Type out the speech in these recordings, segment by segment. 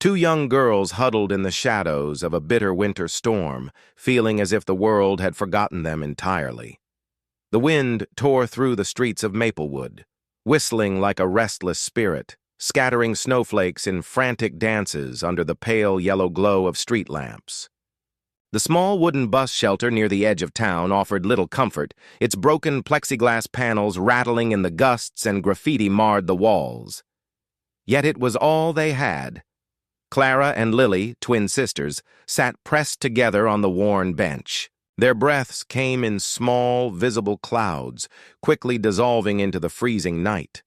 Two young girls huddled in the shadows of a bitter winter storm, feeling as if the world had forgotten them entirely. The wind tore through the streets of Maplewood, whistling like a restless spirit, scattering snowflakes in frantic dances under the pale yellow glow of street lamps. The small wooden bus shelter near the edge of town offered little comfort, its broken plexiglass panels rattling in the gusts and graffiti marred the walls. Yet it was all they had. Clara and Lily, twin sisters, sat pressed together on the worn bench. Their breaths came in small, visible clouds, quickly dissolving into the freezing night.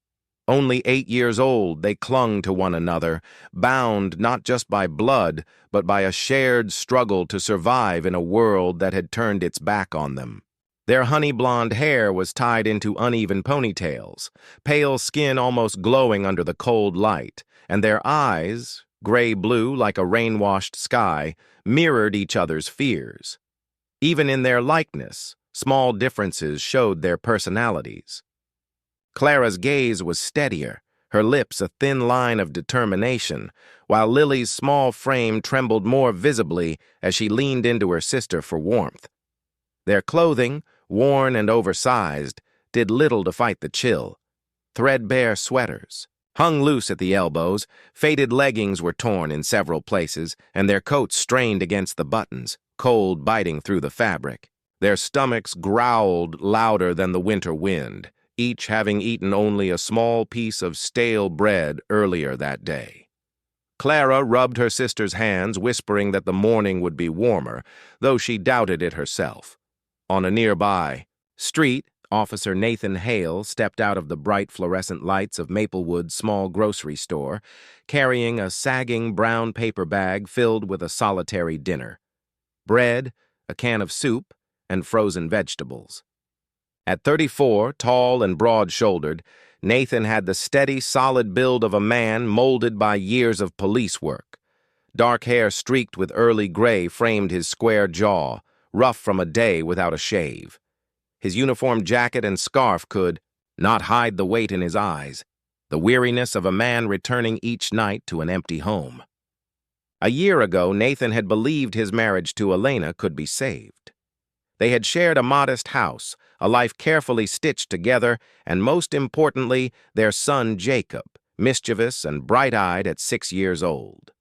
Only 8 years old, they clung to one another, bound not just by blood, but by a shared struggle to survive in a world that had turned its back on them. Their honey-blonde hair was tied into uneven ponytails, pale skin almost glowing under the cold light, and their eyes, gray-blue like a rain-washed sky, mirrored each other's fears. Even in their likeness, small differences showed their personalities. Clara's gaze was steadier, her lips a thin line of determination, while Lily's small frame trembled more visibly as she leaned into her sister for warmth. Their clothing, worn and oversized, did little to fight the chill. Threadbare sweaters hung loose at the elbows, faded leggings were torn in several places, and their coats strained against the buttons, cold biting through the fabric. Their stomachs growled louder than the winter wind, each having eaten only a small piece of stale bread earlier that day. Clara rubbed her sister's hands, whispering that the morning would be warmer, though she doubted it herself. On a nearby street, Officer Nathan Hale stepped out of the bright fluorescent lights of Maplewood's small grocery store, carrying a sagging brown paper bag filled with a solitary dinner: bread, a can of soup, and frozen vegetables. At 34, tall and broad-shouldered, Nathan had the steady, solid build of a man molded by years of police work. Dark hair streaked with early gray framed his square jaw, rough from a day without a shave. His uniform jacket and scarf could not hide the weight in his eyes, the weariness of a man returning each night to an empty home. A year ago, Nathan had believed his marriage to Elena could be saved. They had shared a modest house, a life carefully stitched together, and most importantly, their son Jacob, mischievous and bright-eyed at 6 years old.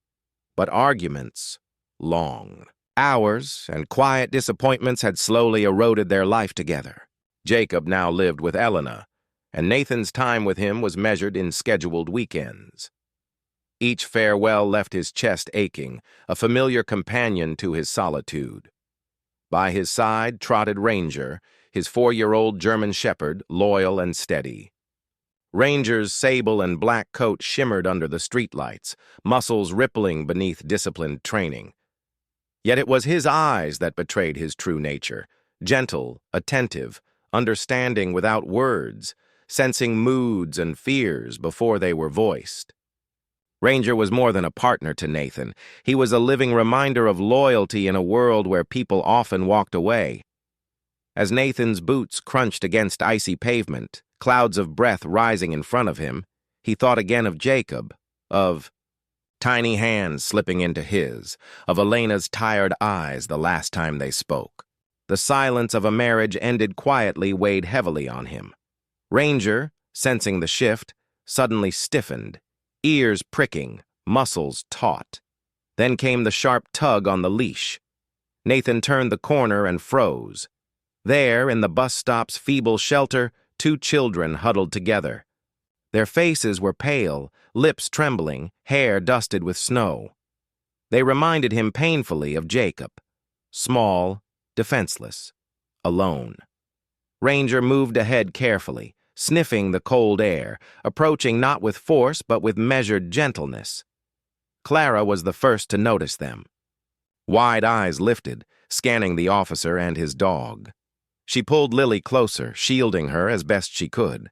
But arguments, long. Hours and quiet disappointments had slowly eroded their life together. Jacob now lived with Elena, and Nathan's time with him was measured in scheduled weekends. Each farewell left his chest aching, a familiar companion to his solitude. By his side trotted Ranger, his 4-year-old German shepherd, loyal and steady. Ranger's sable and black coat shimmered under the streetlights, muscles rippling beneath disciplined training. Yet it was his eyes that betrayed his true nature, gentle, attentive, understanding without words, sensing moods and fears before they were voiced. Ranger was more than a partner to Nathan. He was a living reminder of loyalty in a world where people often walked away. As Nathan's boots crunched against icy pavement, clouds of breath rising in front of him, he thought again of Jacob, of tiny hands slipping into his, of Elena's tired eyes the last time they spoke. The silence of a marriage ended quietly weighed heavily on him. Ranger, sensing the shift, suddenly stiffened, ears pricking, muscles taut. Then came the sharp tug on the leash. Nathan turned the corner and froze. There, in the bus stop's feeble shelter, 2 children huddled together. Their faces were pale, lips trembling, hair dusted with snow. They reminded him painfully of Jacob, small, defenseless, alone. Ranger moved ahead carefully, sniffing the cold air, approaching not with force but with measured gentleness. Clara was the first to notice them. Wide eyes lifted, scanning the officer and his dog. She pulled Lily closer, shielding her as best she could.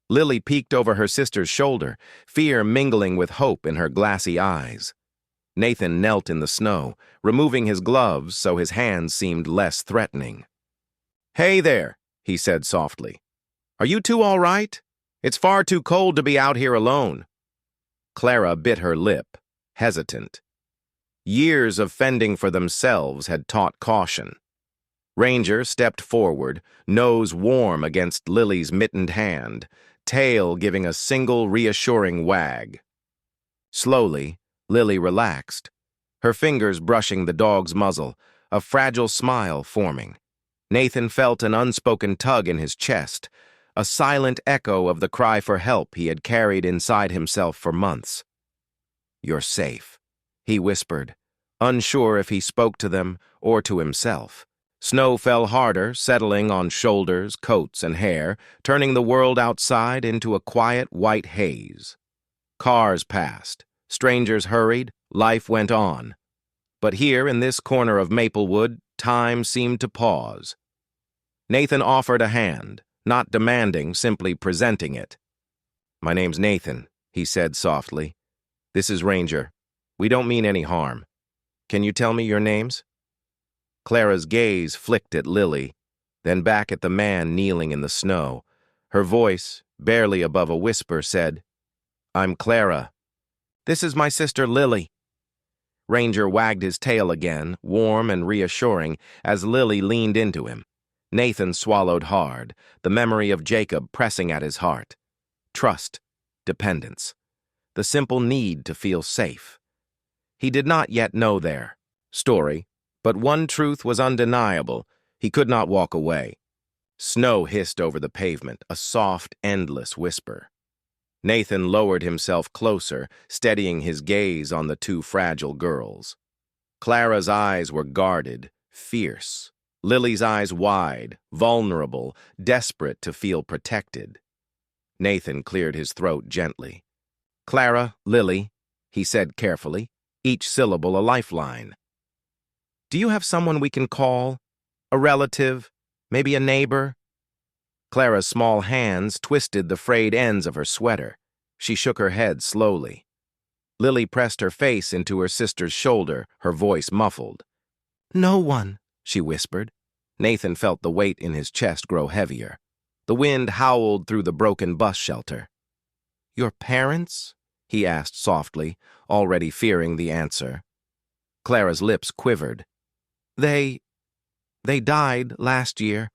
Lily peeked over her sister's shoulder, fear mingling with hope in her glassy eyes. Nathan knelt in the snow, removing his gloves so his hands seemed less threatening. "Hey there," he said softly. "Are you two all right? It's far too cold to be out here alone." Clara bit her lip. hesitant. Years of fending for themselves had taught caution. Ranger stepped forward, nose warm against Lily's mittened hand, tail giving a single reassuring wag. Slowly, Lily relaxed, her fingers brushing the dog's muzzle, a fragile smile forming. Nathan felt an unspoken tug in his chest, a silent echo of the cry for help he had carried inside himself for months. "You're safe," he whispered, unsure if he spoke to them or to himself. Snow fell harder, settling on shoulders, coats, and hair, turning the world outside into a quiet white haze. Cars passed, strangers hurried, life went on. But here in this corner of Maplewood, time seemed to pause. Nathan offered a hand, not demanding, simply presenting it. "My name's Nathan," he said softly. "This is Ranger. We don't mean any harm. Can you tell me your names?" Clara's gaze flicked at Lily, then back at the man kneeling in the snow. Her voice, barely above a whisper, said, "I'm Clara. This is my sister Lily." Ranger wagged his tail again, warm and reassuring, as Lily leaned into him. Nathan swallowed hard, the memory of Jacob pressing at his heart. Trust, dependence, the simple need to feel safe. He did not yet know their story, but one truth was undeniable: he could not walk away. Snow hissed over the pavement, a soft, endless whisper. Nathan lowered himself closer, steadying his gaze on the two fragile girls. Clara's eyes were guarded, fierce. Lily's eyes wide, vulnerable, desperate to feel protected. Nathan cleared his throat gently. "Clara, Lily," he said carefully, each syllable a lifeline. "Do you have someone we can call? A relative? Maybe a neighbor?" Clara's small hands twisted the frayed ends of her sweater. She shook her head slowly. Lily pressed her face into her sister's shoulder, her voice muffled. "No one," she whispered. Nathan felt the weight in his chest grow heavier. The wind howled through the broken bus shelter. "Your parents?" he asked softly, already fearing the answer. Clara's lips quivered. They died last year.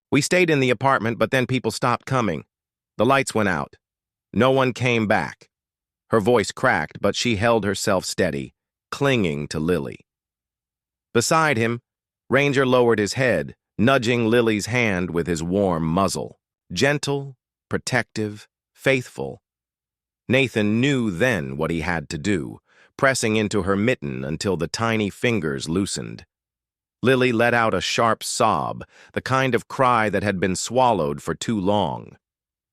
We stayed in the apartment, but then people stopped coming. The lights went out. No one came back." Her voice cracked, but she held herself steady, clinging to Lily. Beside him, Ranger lowered his head, nudging Lily's hand with his warm muzzle. Gentle, protective, faithful. Nathan knew then what he had to do, pressing into her mitten until the tiny fingers loosened. Lily let out a sharp sob, the kind of cry that had been swallowed for too long.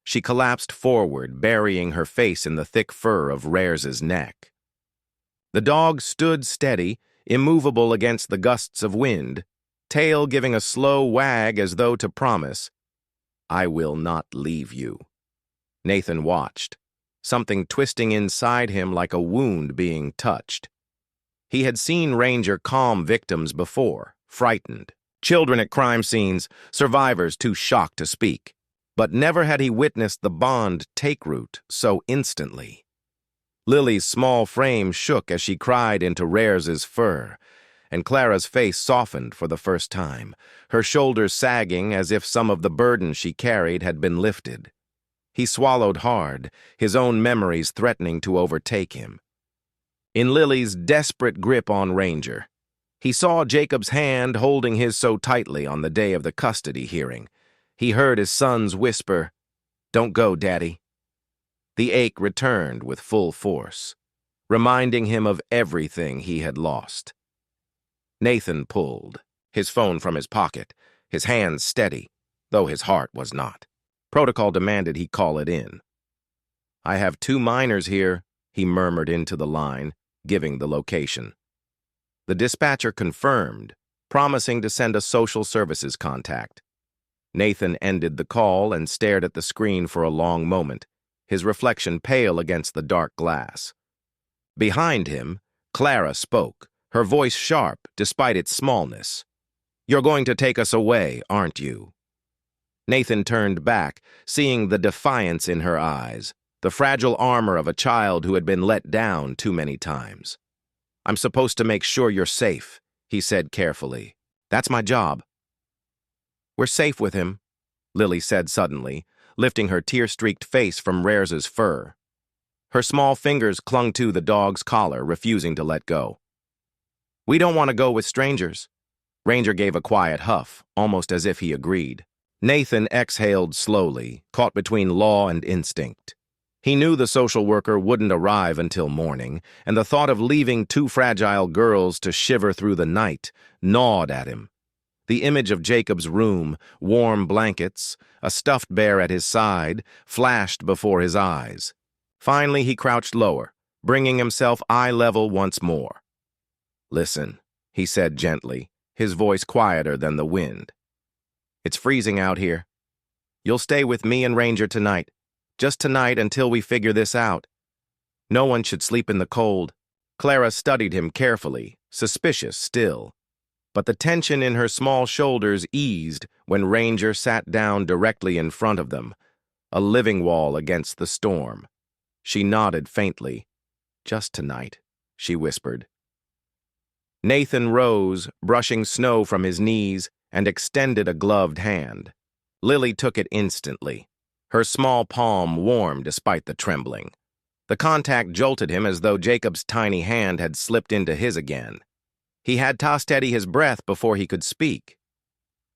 She collapsed forward, burying her face in the thick fur of Rares's neck. The dog stood steady, immovable against the gusts of wind, tail giving a slow wag as though to promise, "I will not leave you." Nathan watched, something twisting inside him like a wound being touched. He had seen Ranger calm victims before, frightened. Children at crime scenes, survivors too shocked to speak. But never had he witnessed the bond take root so instantly. Lily's small frame shook as she cried into Rares's fur, and Clara's face softened for the first time, her shoulders sagging as if some of the burden she carried had been lifted. He swallowed hard, his own memories threatening to overtake him. In Lily's desperate grip on Ranger, he saw Jacob's hand holding his so tightly on the day of the custody hearing. He heard his son's whisper, "Don't go, Daddy." The ache returned with full force, reminding him of everything he had lost. Nathan pulled, his phone from his pocket, his hands steady, though his heart was not. Protocol demanded he call it in. "I have 2 minors here," he murmured into the line, giving the location. The dispatcher confirmed, promising to send a social services contact. Nathan ended the call and stared at the screen for a long moment, his reflection pale against the dark glass. Behind him, Clara spoke, her voice sharp despite its smallness. "You're going to take us away, aren't you?" Nathan turned back, seeing the defiance in her eyes. the fragile armor of a child who had been let down too many times. "I'm supposed to make sure you're safe," he said carefully. "That's my job." "We're safe with him," Lily said suddenly, lifting her tear-streaked face from Rares's fur. Her small fingers clung to the dog's collar, refusing to let go. "We don't want to go with strangers." Ranger gave a quiet huff, almost as if he agreed. Nathan exhaled slowly, caught between law and instinct. He knew the social worker wouldn't arrive until morning, and the thought of leaving two fragile girls to shiver through the night gnawed at him. The image of Jacob's room, warm blankets, a stuffed bear at his side, flashed before his eyes. Finally, he crouched lower, bringing himself eye level once more. "Listen," he said gently, his voice quieter than the wind. "It's freezing out here. You'll stay with me and Ranger tonight, just tonight until we figure this out. No one should sleep in the cold." Clara studied him carefully, suspicious still. But the tension in her small shoulders eased when Ranger sat down directly in front of them, a living wall against the storm. She nodded faintly. "Just tonight," she whispered. Nathan rose, brushing snow from his knees, and extended a gloved hand. Lily took it instantly. Her small palm warm despite the trembling. The contact jolted him as though Jacob's tiny hand had slipped into his again. He had to steady his breath before he could speak.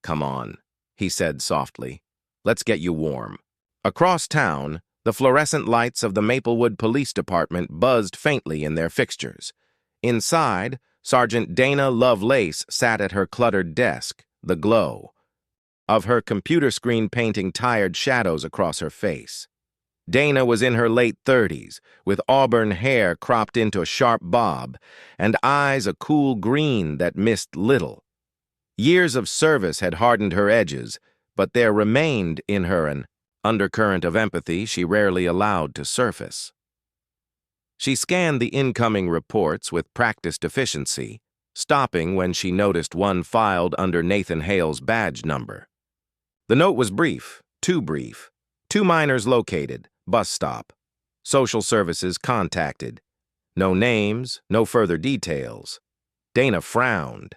"Come on," he said softly. "Let's get you warm." Across town, the fluorescent lights of the Maplewood Police Department buzzed faintly in their fixtures. Inside, Sergeant Dana Lovelace sat at her cluttered desk, the glow of her computer screen painting tired shadows across her face. Dana was in her late 30s, with auburn hair cropped into a sharp bob, and eyes a cool green that missed little. Years of service had hardened her edges, but there remained in her an undercurrent of empathy she rarely allowed to surface. She scanned the incoming reports with practiced efficiency, stopping when she noticed one filed under Nathan Hale's badge number. The note was brief, too brief. 2 minors located, bus stop. Social services contacted. No names, no further details. Dana frowned.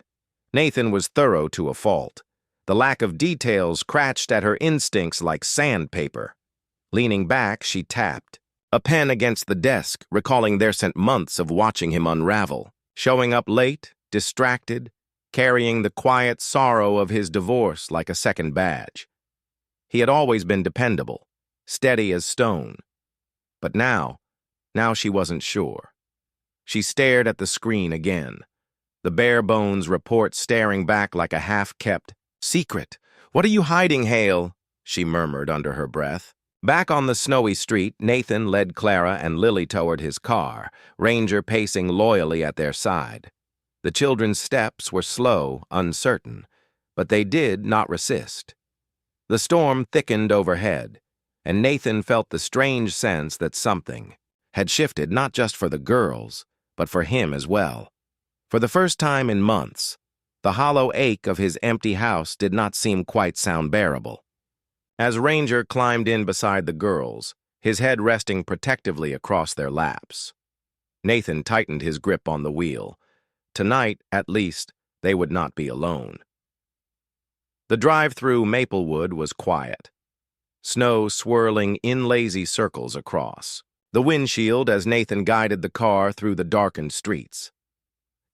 Nathan was thorough to a fault. The lack of details scratched at her instincts like sandpaper. Leaning back, she tapped. A pen against the desk, recalling their sent months of watching him unravel. Showing up late, distracted, carrying the quiet sorrow of his divorce like a second badge. He had always been dependable, steady as stone. But now she wasn't sure. She stared at the screen again, the bare bones report staring back like a half-kept secret. "What are you hiding, Hale?" she murmured under her breath. Back on the snowy street, Nathan led Clara and Lily toward his car, Ranger pacing loyally at their side. The children's steps were slow, uncertain, but they did not resist. The storm thickened overhead, and Nathan felt the strange sense that something had shifted not just for the girls, but for him as well. For the first time in months, the hollow ache of his empty house did not seem quite sound bearable. As Ranger climbed in beside the girls, his head resting protectively across their laps, Nathan tightened his grip on the wheel. Tonight, at least, they would not be alone. The drive through Maplewood was quiet, snow swirling in lazy circles across the windshield as Nathan guided the car through the darkened streets.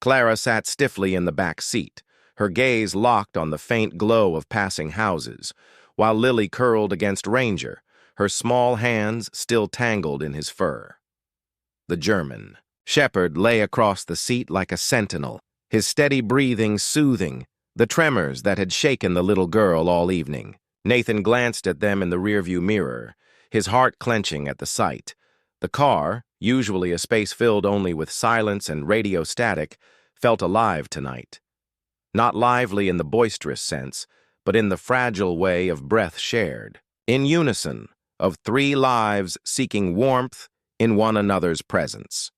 Clara sat stiffly in the back seat, her gaze locked on the faint glow of passing houses, while Lily curled against Ranger, her small hands still tangled in his fur. The German shepherd lay across the seat like a sentinel, his steady breathing soothing the tremors that had shaken the little girl all evening. Nathan glanced at them in the rearview mirror, his heart clenching at the sight. The car, usually a space filled only with silence and radio static, felt alive tonight. Not lively in the boisterous sense, but in the fragile way of breath shared, in unison, of 3 lives seeking warmth in one another's presence.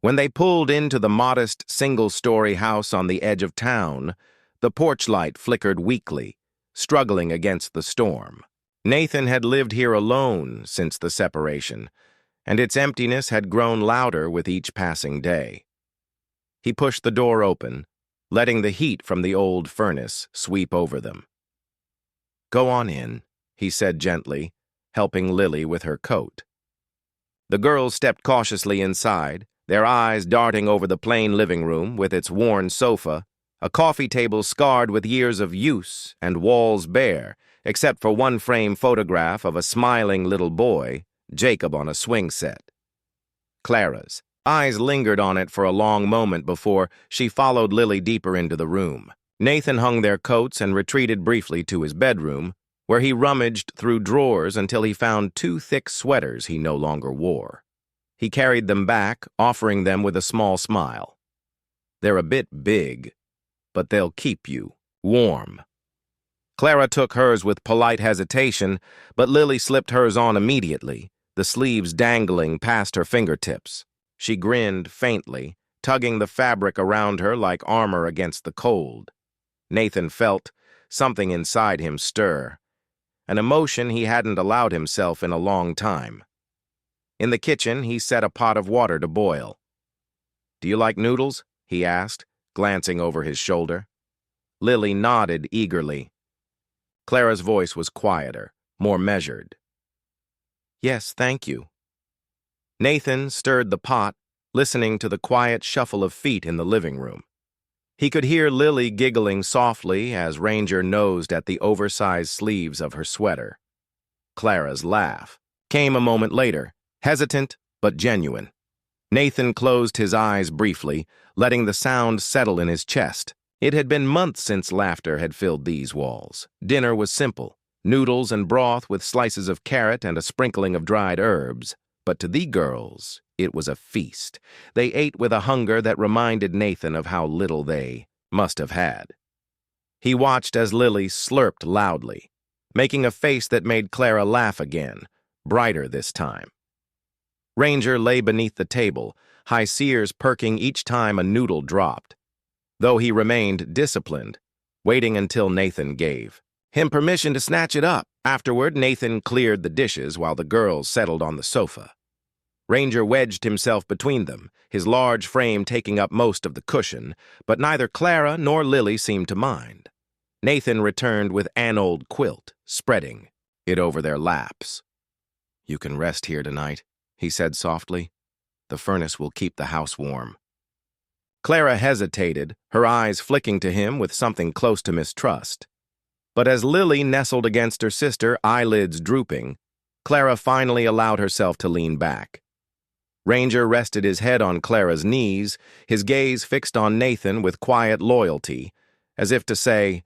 When they pulled into the modest single-story house on the edge of town, the porch light flickered weakly, struggling against the storm. Nathan had lived here alone since the separation, and its emptiness had grown louder with each passing day. He pushed the door open, letting the heat from the old furnace sweep over them. "Go on in," he said gently, helping Lily with her coat. The girls stepped cautiously inside, their eyes darting over the plain living room with its worn sofa, a coffee table scarred with years of use, and walls bare, except for one frame photograph of a smiling little boy, Jacob on a swing set. Clara's eyes lingered on it for a long moment before she followed Lily deeper into the room. Nathan hung their coats and retreated briefly to his bedroom, where he rummaged through drawers until he found 2 thick sweaters he no longer wore. He carried them back, offering them with a small smile. "They're a bit big, but they'll keep you warm." Clara took hers with polite hesitation, but Lily slipped hers on immediately, the sleeves dangling past her fingertips. She grinned faintly, tugging the fabric around her like armor against the cold. Nathan felt something inside him stir, an emotion he hadn't allowed himself in a long time. In the kitchen, he set a pot of water to boil. "Do you like noodles?" he asked, glancing over his shoulder. Lily nodded eagerly. Clara's voice was quieter, more measured. "Yes, thank you." Nathan stirred the pot, listening to the quiet shuffle of feet in the living room. He could hear Lily giggling softly as Ranger nosed at the oversized sleeves of her sweater. Clara's laugh came a moment later, hesitant but genuine. Nathan closed his eyes briefly, letting the sound settle in his chest. It had been months since laughter had filled these walls. Dinner was simple, noodles and broth with slices of carrot and a sprinkling of dried herbs. But to the girls, it was a feast. They ate with a hunger that reminded Nathan of how little they must have had. He watched as Lily slurped loudly, making a face that made Clara laugh again, brighter this time. Ranger lay beneath the table, his ears perking each time a noodle dropped, though he remained disciplined, waiting until Nathan gave him permission to snatch it up. Afterward, Nathan cleared the dishes while the girls settled on the sofa. Ranger wedged himself between them, his large frame taking up most of the cushion, but neither Clara nor Lily seemed to mind. Nathan returned with an old quilt, spreading it over their laps. "You can rest here tonight," he said softly. "The furnace will keep the house warm." Clara hesitated, her eyes flicking to him with something close to mistrust. But as Lily nestled against her sister, eyelids drooping, Clara finally allowed herself to lean back. Ranger rested his head on Clara's knees, his gaze fixed on Nathan with quiet loyalty, as if to say,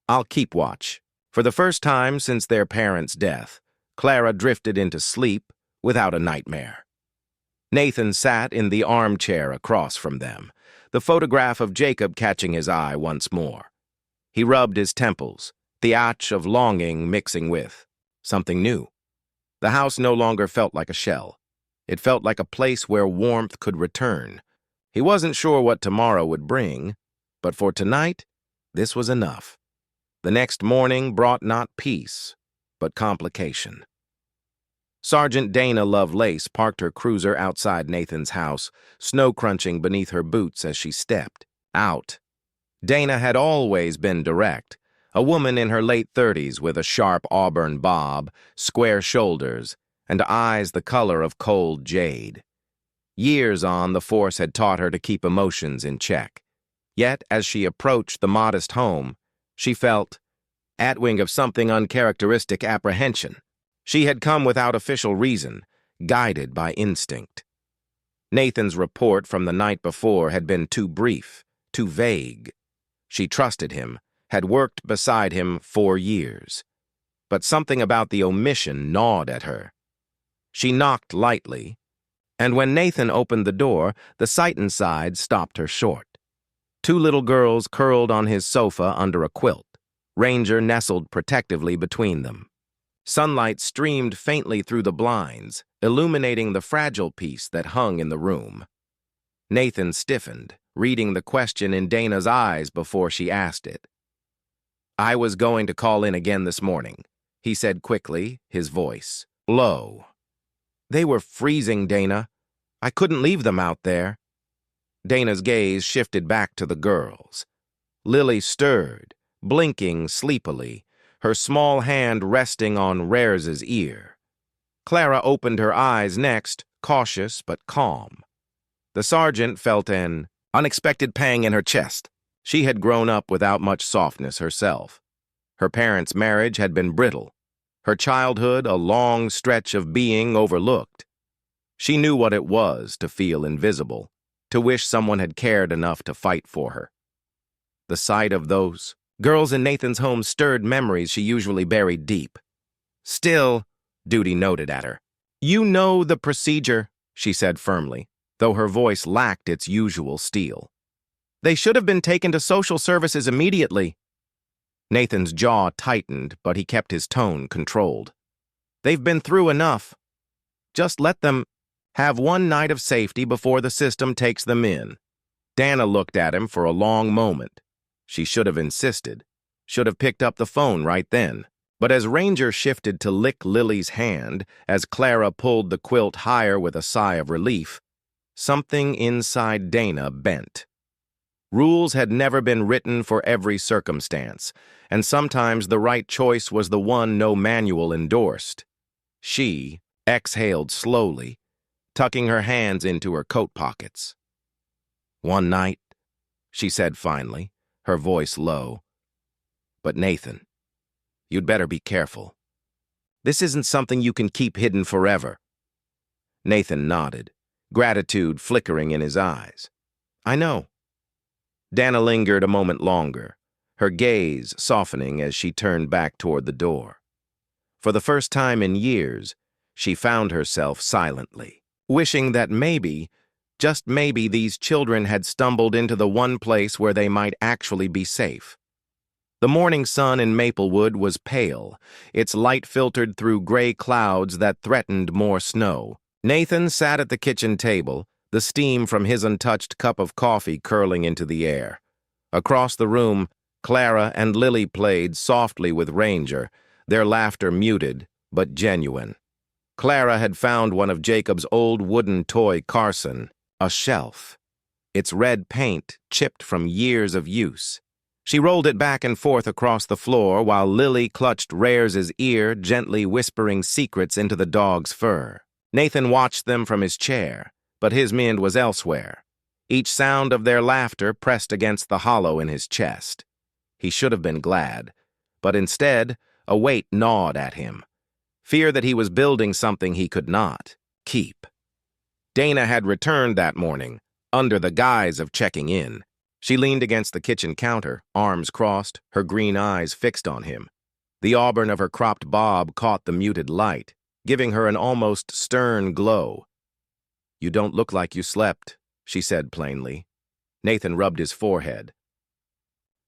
"I'll keep watch." For the first time since their parents' death, Clara drifted into sleep without a nightmare. Nathan sat in the armchair across from them, the photograph of Jacob catching his eye once more. He rubbed his temples, the ache of longing mixing with something new. The house no longer felt like a shell. It felt like a place where warmth could return. He wasn't sure what tomorrow would bring, but for tonight, this was enough. The next morning brought not peace, but complication. Sergeant Dana Lovelace parked her cruiser outside Nathan's house, snow crunching beneath her boots as she stepped out. Dana had always been direct, a woman in her late 30s with a sharp auburn bob, square shoulders, and eyes the color of cold jade. Years on, the force had taught her to keep emotions in check. Yet, as she approached the modest home, she felt atwing of something uncharacteristic apprehension. She had come without official reason, guided by instinct. Nathan's report from the night before had been too brief, too vague. She trusted him, had worked beside him for years. But something about the omission gnawed at her. She knocked lightly, and when Nathan opened the door, the sight inside stopped her short. 2 little girls curled on his sofa under a quilt. Ranger nestled protectively between them. Sunlight streamed faintly through the blinds, illuminating the fragile piece that hung in the room. Nathan stiffened, reading the question in Dana's eyes before she asked it. "I was going to call in again this morning," he said quickly, his voice low. They were freezing, Dana. I couldn't leave them out there. Dana's gaze shifted back to the girls. Lily stirred, blinking sleepily, her small hand resting on Rares's ear. Clara opened her eyes next, cautious but calm. The sergeant felt an unexpected pang in her chest. She had grown up without much softness herself. Her parents' marriage had been brittle, her childhood a long stretch of being overlooked. She knew what it was to feel invisible, to wish someone had cared enough to fight for her. The sight of those girls in Nathan's home stirred memories she usually buried deep. Still, Duty noted at her. You know the procedure, she said firmly, though her voice lacked its usual steel. They should have been taken to social services immediately. Nathan's jaw tightened, but he kept his tone controlled. They've been through enough. Just let them have one night of safety before the system takes them in. Dana looked at him for a long moment. She should have insisted, should have picked up the phone right then. But as Ranger shifted to lick Lily's hand, as Clara pulled the quilt higher with a sigh of relief, something inside Dana bent. Rules had never been written for every circumstance, and sometimes the right choice was the one no manual endorsed. She exhaled slowly, tucking her hands into her coat pockets. One night, she said finally, her voice low. But Nathan, you'd better be careful. This isn't something you can keep hidden forever. Nathan nodded, gratitude flickering in his eyes. I know. Dana lingered a moment longer, her gaze softening as she turned back toward the door. For the first time in years, she found herself silently, wishing that maybe, just maybe, these children had stumbled into the one place where they might actually be safe. The morning sun in Maplewood was pale, its light filtered through gray clouds that threatened more snow. Nathan sat at the kitchen table, the steam from his untouched cup of coffee curling into the air. Across the room, Clara and Lily played softly with Ranger, their laughter muted but genuine. Clara had found one of Jacob's old wooden toy Carson, a shelf, its red paint chipped from years of use. She rolled it back and forth across the floor while Lily clutched Rares's ear, gently whispering secrets into the dog's fur. Nathan watched them from his chair, but his mind was elsewhere. Each sound of their laughter pressed against the hollow in his chest. He should have been glad, but instead, a weight gnawed at him. Fear that he was building something he could not keep. Dana had returned that morning, under the guise of checking in. She leaned against the kitchen counter, arms crossed, her green eyes fixed on him. The auburn of her cropped bob caught the muted light, giving her an almost stern glow. You don't look like you slept, she said plainly. Nathan rubbed his forehead.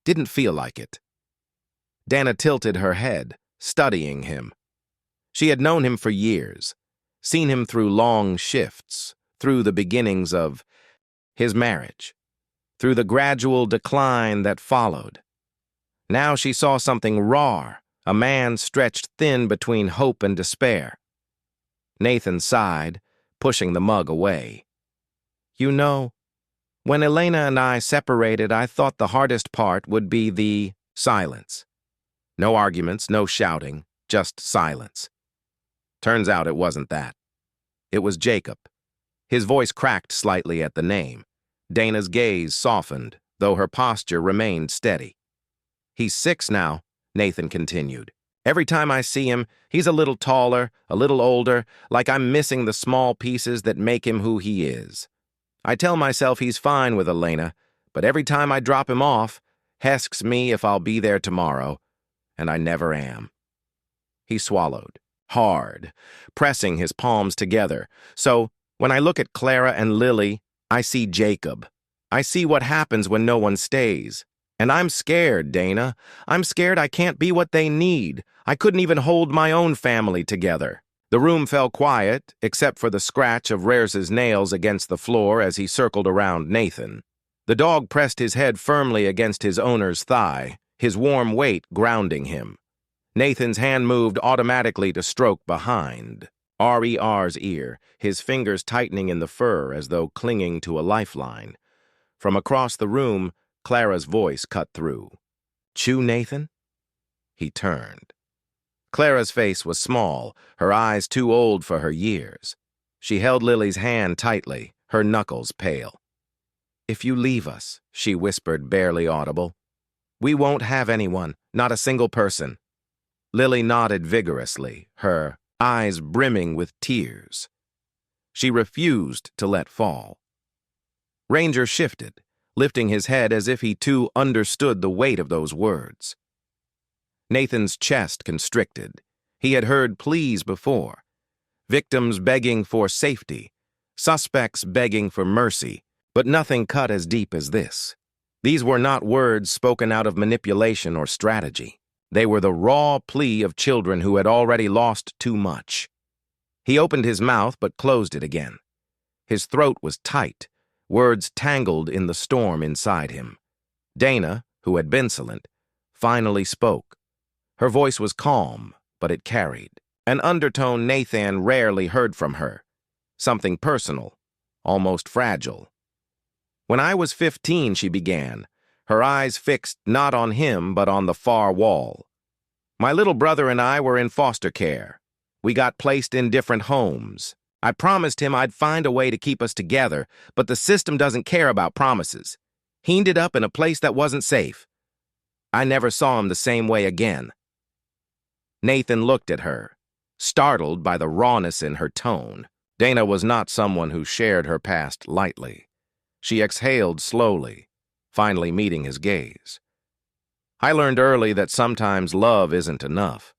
Didn't feel like it. Dana tilted her head, studying him. She had known him for years, seen him through long shifts, through the beginnings of his marriage, through the gradual decline that followed. Now she saw something raw, a man stretched thin between hope and despair. Nathan sighed, pushing the mug away. You know, when Elena and I separated, I thought the hardest part would be the silence. No arguments, no shouting, just silence. Turns out it wasn't that. It was Jacob. His voice cracked slightly at the name. Dana's gaze softened, though her posture remained steady. He's 6 now, Nathan continued. Every time I see him, he's a little taller, a little older, like I'm missing the small pieces that make him who he is. I tell myself he's fine with Elena, but every time I drop him off, asks me if I'll be there tomorrow, and I never am. He swallowed, hard, pressing his palms together. So, when I look at Clara and Lily, I see Jacob. I see what happens when no one stays. And I'm scared, Dana. I'm scared I can't be what they need. I couldn't even hold my own family together. The room fell quiet, except for the scratch of Rares's nails against the floor as he circled around Nathan. The dog pressed his head firmly against his owner's thigh, his warm weight grounding him. Nathan's hand moved automatically to stroke behind RER's ear, his fingers tightening in the fur as though clinging to a lifeline. From across the room, Clara's voice cut through. "Chew, Nathan?" He turned. Clara's face was small, her eyes too old for her years. She held Lily's hand tightly, her knuckles pale. "If you leave us," she whispered, barely audible, "we won't have anyone, not a single person." Lily nodded vigorously, her eyes brimming with tears. She refused to let fall. Ranger shifted, lifting his head as if he too understood the weight of those words. Nathan's chest constricted. He had heard pleas before. Victims begging for safety, suspects begging for mercy, but nothing cut as deep as this. These were not words spoken out of manipulation or strategy. They were the raw plea of children who had already lost too much. He opened his mouth but closed it again. His throat was tight, words tangled in the storm inside him. Dana, who had been silent, finally spoke. Her voice was calm, but it carried an undertone Nathan rarely heard from her. Something personal, almost fragile. "When I was 15, she began, her eyes fixed not on him but on the far wall. "My little brother and I were in foster care. We got placed in different homes. I promised him I'd find a way to keep us together, but the system doesn't care about promises. He ended up in a place that wasn't safe. I never saw him the same way again." Nathan looked at her, startled by the rawness in her tone. Dana was not someone who shared her past lightly. She exhaled slowly, finally meeting his gaze. "I learned early that sometimes love isn't enough.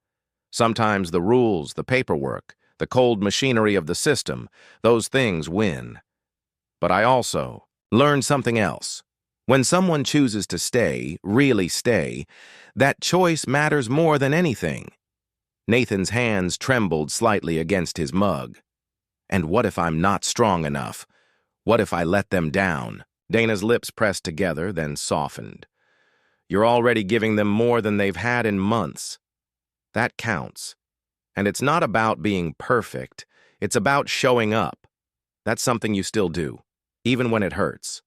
Sometimes the rules, the paperwork, the cold machinery of the system, those things win. But I also learned something else. When someone chooses to stay, really stay, that choice matters more than anything." Nathan's hands trembled slightly against his mug. "And what if I'm not strong enough? What if I let them down?" Dana's lips pressed together, then softened. "You're already giving them more than they've had in months. That counts. And it's not about being perfect. It's about showing up. That's something you still do, even when it hurts."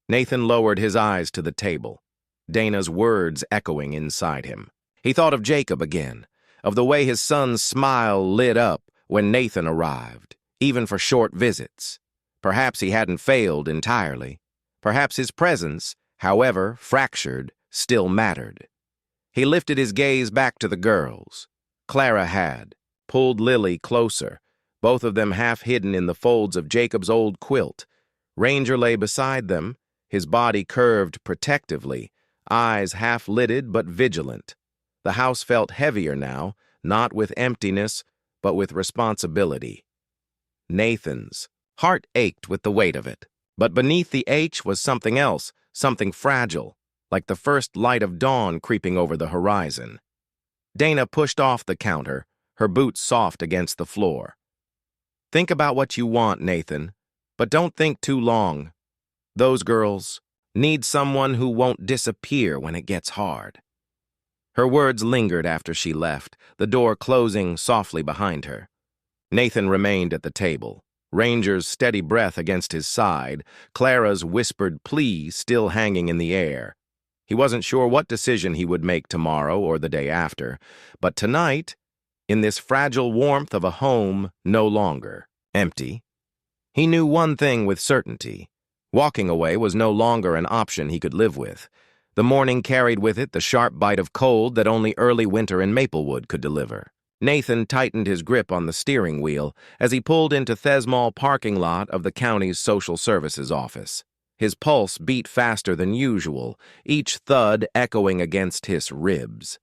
Nathan lowered his eyes to the table, Dana's words echoing inside him. He thought of Jacob again, of the way his son's smile lit up when Nathan arrived, even for short visits. Perhaps he hadn't failed entirely. Perhaps his presence, however fractured, still mattered. He lifted his gaze back to the girls. Clara had pulled Lily closer, both of them half hidden in the folds of Jacob's old quilt. Ranger lay beside them, his body curved protectively, eyes half-lidded but vigilant. The house felt heavier now, not with emptiness, but with responsibility. Nathan's heart ached with the weight of it. But beneath the H was something else, something fragile, like the first light of dawn creeping over the horizon. Dana pushed off the counter, her boots soft against the floor. "Think about what you want, Nathan, but don't think too long. Those girls need someone who won't disappear when it gets hard." Her words lingered after she left, the door closing softly behind her. Nathan remained at the table, Ranger's steady breath against his side, Clara's whispered plea still hanging in the air. He wasn't sure what decision he would make tomorrow or the day after, but tonight, in this fragile warmth of a home no longer empty, he knew one thing with certainty. Walking away was no longer an option he could live with. The morning carried with it the sharp bite of cold that only early winter in Maplewood could deliver. Nathan tightened his grip on the steering wheel as he pulled into Thesmall parking lot of the county's social services office. His pulse beat faster than usual, each thud echoing against his ribs.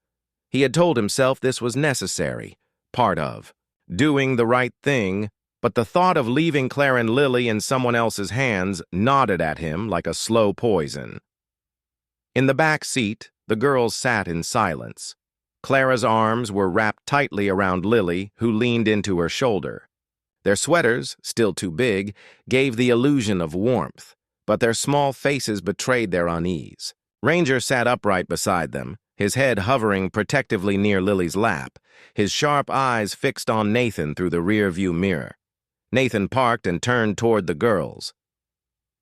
He had told himself this was necessary, part of doing the right thing, but the thought of leaving Claire and Lily in someone else's hands gnawed at him like a slow poison. In the back seat, the girls sat in silence. Clara's arms were wrapped tightly around Lily, who leaned into her shoulder. Their sweaters, still too big, gave the illusion of warmth, but their small faces betrayed their unease. Ranger sat upright beside them, his head hovering protectively near Lily's lap, his sharp eyes fixed on Nathan through the rear-view mirror. Nathan parked and turned toward the girls.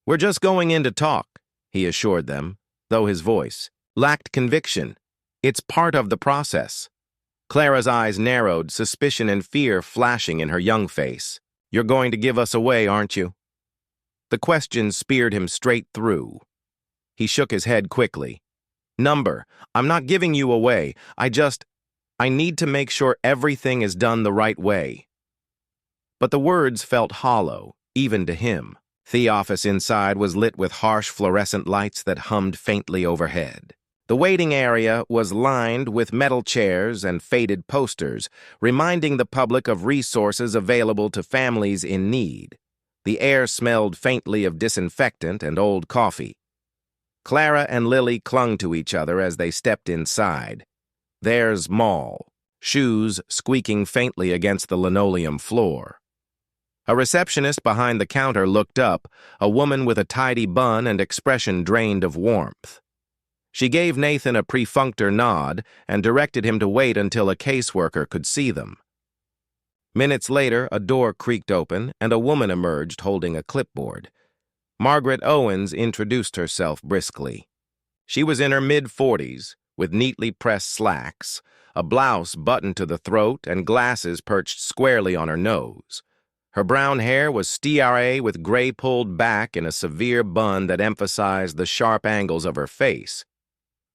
"We're just going in to talk," he assured them, though his voice lacked conviction. "It's part of the process." Clara's eyes narrowed, suspicion and fear flashing in her young face. "You're going to give us away, aren't you?" The question speared him straight through. He shook his head quickly. "Number, I'm not giving you away. I need to make sure everything is done the right way." But the words felt hollow, even to him. The office inside was lit with harsh fluorescent lights that hummed faintly overhead. The waiting area was lined with metal chairs and faded posters, reminding the public of resources available to families in need. The air smelled faintly of disinfectant and old coffee. Clara and Lily clung to each other as they stepped inside. Theirs small, shoes squeaking faintly against the linoleum floor. A receptionist behind the counter looked up, a woman with a tidy bun and expression drained of warmth. She gave Nathan a perfunctory nod and directed him to wait until a caseworker could see them. Minutes later, a door creaked open and a woman emerged holding a clipboard. Margaret Owens introduced herself briskly. She was in her mid-40s, with neatly pressed slacks, a blouse buttoned to the throat, and glasses perched squarely on her nose. Her brown hair was teary-eyed with gray pulled back in a severe bun that emphasized the sharp angles of her face.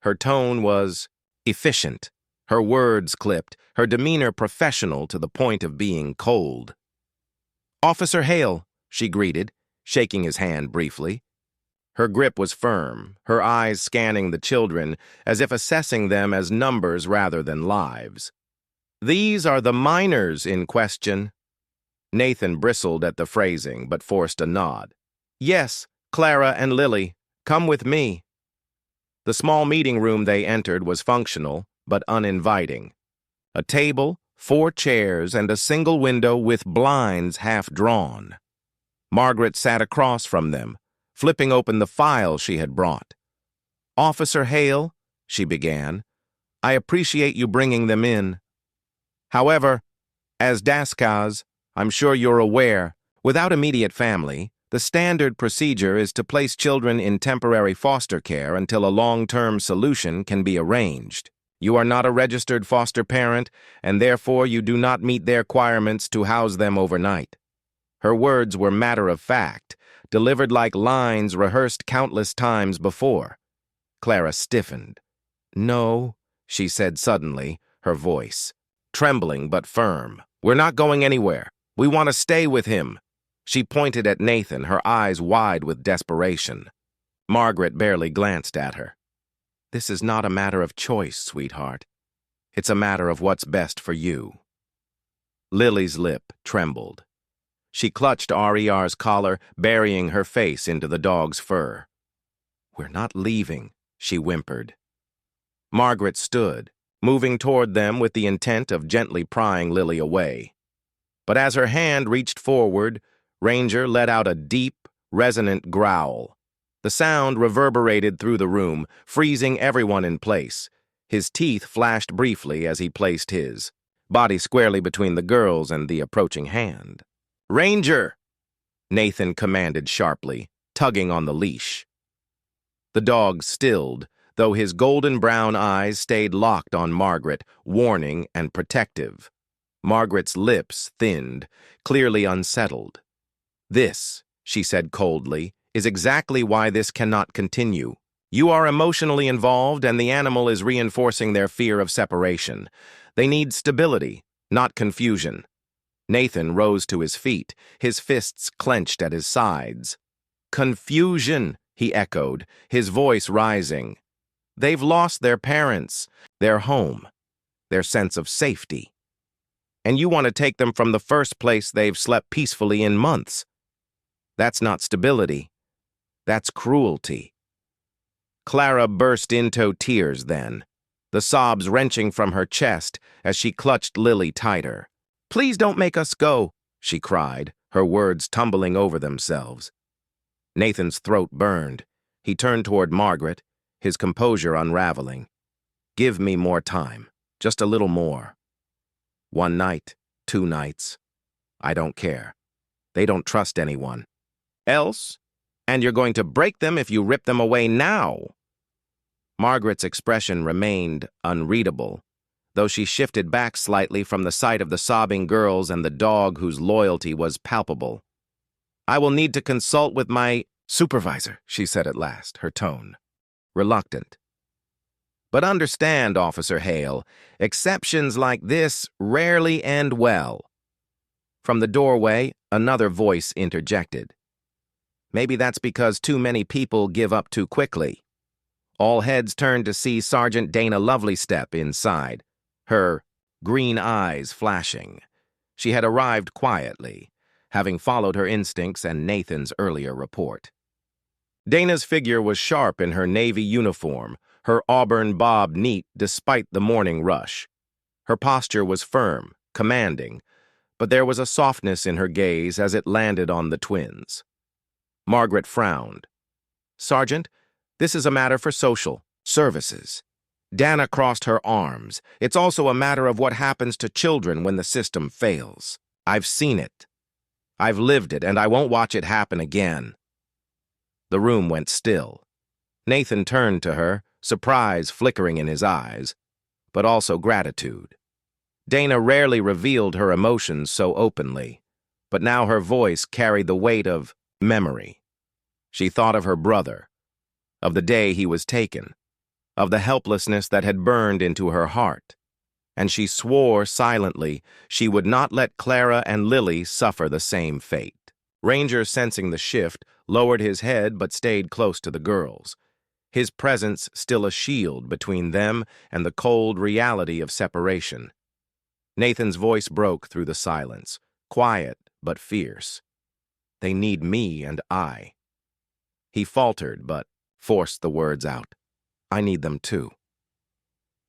Her tone was efficient, her words clipped, her demeanor professional to the point of being cold. "Officer Hale," she greeted, shaking his hand briefly. Her grip was firm, her eyes scanning the children as if assessing them as numbers rather than lives. "These are the minors in question." Nathan bristled at the phrasing, but forced a nod. "Yes, Clara and Lily, come with me." The small meeting room they entered was functional, but uninviting. A table, 4 chairs, and a single window with blinds half drawn. Margaret sat across from them, flipping open the file she had brought. "Officer Hale," she began, "I appreciate you bringing them in. However, as DASCAs, I'm sure you're aware, without immediate family, the standard procedure is to place children in temporary foster care until a long-term solution can be arranged. You are not a registered foster parent, and therefore you do not meet their requirements to house them overnight." Her words were matter-of-fact, delivered like lines rehearsed countless times before. Clara stiffened. "No," she said suddenly, her voice trembling but firm. "We're not going anywhere. We want to stay with him." She pointed at Nathan, her eyes wide with desperation. Margaret barely glanced at her. "This is not a matter of choice, sweetheart. It's a matter of what's best for you." Lily's lip trembled. She clutched RER's collar, burying her face into the dog's fur. "We're not leaving," she whimpered. Margaret stood, moving toward them with the intent of gently prying Lily away. But as her hand reached forward, Ranger let out a deep, resonant growl. The sound reverberated through the room, freezing everyone in place. His teeth flashed briefly as he placed his body squarely between the girls and the approaching hand. "Ranger!" Nathan commanded sharply, tugging on the leash. The dog stilled, though his golden brown eyes stayed locked on Margaret, warning and protective. Margaret's lips thinned, clearly unsettled. "This," she said coldly, "is exactly why this cannot continue. You are emotionally involved, and the animal is reinforcing their fear of separation. They need stability, not confusion." Nathan rose to his feet, his fists clenched at his sides. "Confusion," he echoed, his voice rising. "They've lost their parents, their home, their sense of safety. And you want to take them from the first place they've slept peacefully in months. That's not stability. That's cruelty." Clara burst into tears then, the sobs wrenching from her chest as she clutched Lily tighter. "Please don't make us go," she cried, her words tumbling over themselves. Nathan's throat burned. He turned toward Margaret, his composure unraveling. Give me more time. Just a little more. 1 night, 2 nights. I don't care. They don't trust anyone. Else? And you're going to break them if you rip them away now. Margaret's expression remained unreadable, though she shifted back slightly from the sight of the sobbing girls and the dog whose loyalty was palpable. I will need to consult with my supervisor, she said at last, her tone reluctant. But understand, Officer Hale, exceptions like this rarely end well. From the doorway, another voice interjected. Maybe that's because too many people give up too quickly. All heads turned to see Sergeant Dana Lovelystep inside, her green eyes flashing. She had arrived quietly, having followed her instincts and Nathan's earlier report. Dana's figure was sharp in her navy uniform, her auburn bob neat despite the morning rush. Her posture was firm, commanding, but there was a softness in her gaze as it landed on the twins. Margaret frowned. Sergeant, this is a matter for social services. Dana crossed her arms. It's also a matter of what happens to children when the system fails. I've seen it. I've lived it, and I won't watch it happen again. The room went still. Nathan turned to her, surprise flickering in his eyes, but also gratitude. Dana rarely revealed her emotions so openly, but now her voice carried the weight of memory. She thought of her brother, of the day he was taken, of the helplessness that had burned into her heart, and she swore silently she would not let Clara and Lily suffer the same fate. Ranger, sensing the shift, lowered his head but stayed close to the girls, his presence still a shield between them and the cold reality of separation. Nathan's voice broke through the silence, quiet but fierce. They need me and I. He faltered but forced the words out. I need them too.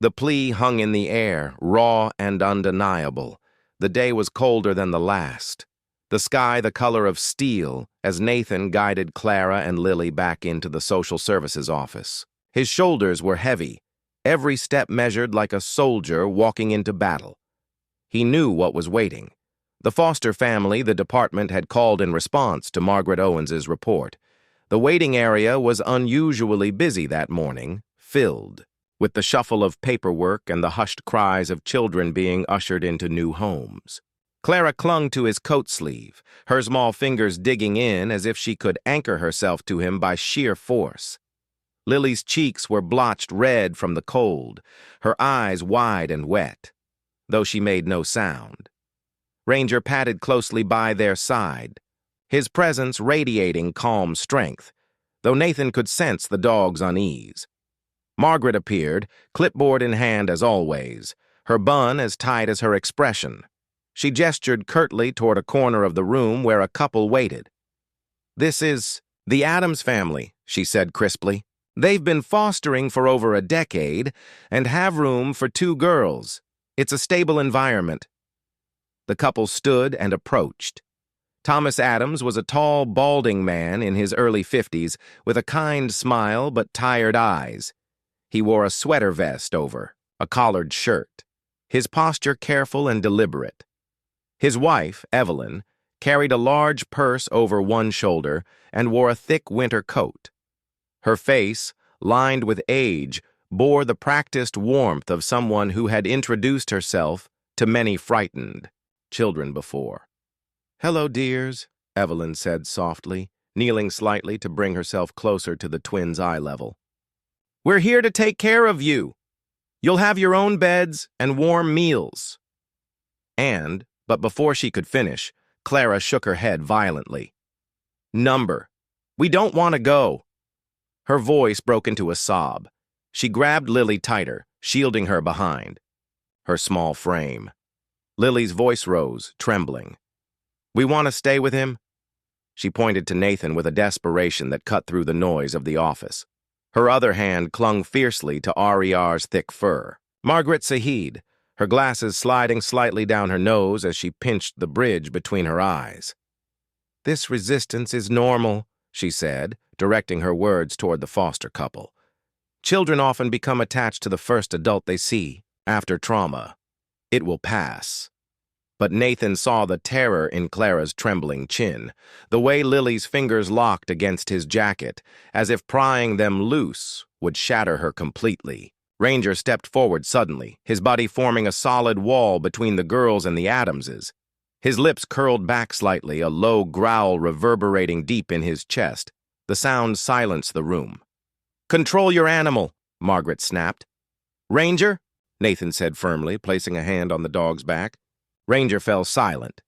The plea hung in the air, raw and undeniable. The day was colder than the last. The sky the color of steel as Nathan guided Clara and Lily back into the social services office. His shoulders were heavy, every step measured like a soldier walking into battle. He knew what was waiting. The foster family the department had called in response to Margaret Owens's report. The waiting area was unusually busy that morning, filled, with the shuffle of paperwork and the hushed cries of children being ushered into new homes. Clara clung to his coat sleeve, her small fingers digging in as if she could anchor herself to him by sheer force. Lily's cheeks were blotched red from the cold, her eyes wide and wet, though she made no sound. Ranger padded closely by their side, his presence radiating calm strength, though Nathan could sense the dog's unease. Margaret appeared, clipboard in hand as always, her bun as tight as her expression. She gestured curtly toward a corner of the room where a couple waited. This is the Addams family, she said crisply. They've been fostering for over a decade and have room for 2 girls. It's a stable environment. The couple stood and approached. Thomas Addams was a tall, balding man in his early 50s with a kind smile but tired eyes. He wore a sweater vest over, a collared shirt, his posture careful and deliberate. His wife, Evelyn, carried a large purse over one shoulder and wore a thick winter coat. Her face, lined with age, bore the practiced warmth of someone who had introduced herself to many frightened children before. "Hello, dears," Evelyn said softly, kneeling slightly to bring herself closer to the twins' eye level. "We're here to take care of you. You'll have your own beds and warm meals." But before she could finish, Clara shook her head violently. "Number. We don't want to go." Her voice broke into a sob. She grabbed Lily tighter, shielding her behind her small frame. Lily's voice rose, trembling. "We want to stay with him?" She pointed to Nathan with a desperation that cut through the noise of the office. Her other hand clung fiercely to RER's thick fur. Margaret Sahid, her glasses sliding slightly down her nose as she pinched the bridge between her eyes. "This resistance is normal," she said, directing her words toward the foster couple. Children often become attached to the first adult they see after trauma. It will pass. But Nathan saw the terror in Clara's trembling chin, the way Lily's fingers locked against his jacket, as if prying them loose would shatter her completely. Ranger stepped forward suddenly, his body forming a solid wall between the girls and the Adamses. His lips curled back slightly, a low growl reverberating deep in his chest. The sound silenced the room. "Control your animal," Margaret snapped. "Ranger," Nathan said firmly, placing a hand on the dog's back. Ranger fell silent,